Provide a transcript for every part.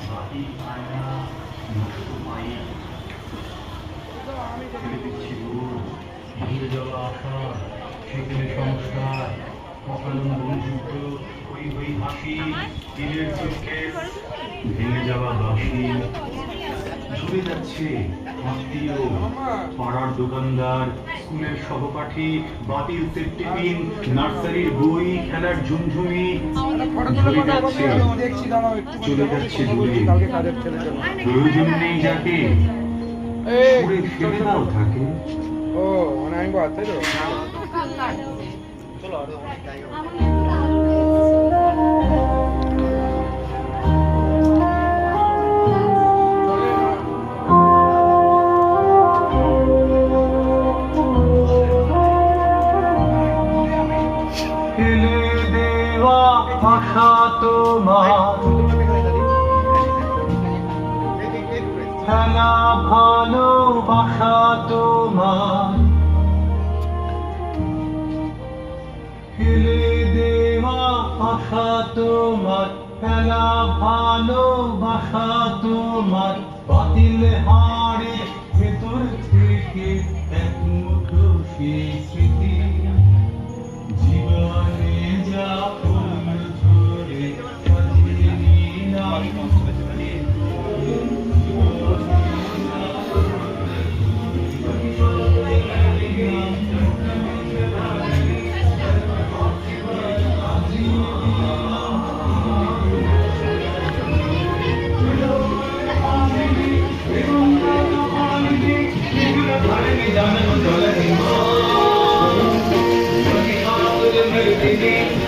বাকি আয়না নষ্ট মাইয়া ছেড়ে দিচ্ছি দূর ভুলে যাওয়া আশা সেখানে সংস্কার অকালন বন্ধুত্ব হই হই হাসি দিনের চোখে ভেঙে যাওয়া বাসি ঝরে যাচ্ছে আত্মীয় পাড়ার দোকানদার স্কুলের সহপাঠী বাতিলদের টিফিন নার্সারির বই খেলার ঝুমঝুমি ঝরে যাচ্ছে চলে যাচ্ছে দূরে প্রয়োজন নেই যাকে ছুঁড়ে ফেলে দাও থাকে ও মানে আমি বাচ্চা তো ফেলে দেওয়া আশা তোমার খেলা ভালোবাসা তোমার ফেলে দেওয়া আশা তোমার খেলা ভালোবাসা তোমার বাতিল হাড়ে ভেতর থেকে এক মুঠো সেই স্মৃতি জীবনে যা ফুল ঝরে সাজিয়ে নিলাম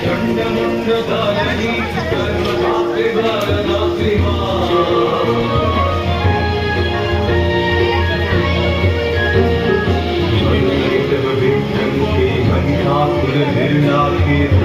চন্ডমুন্ড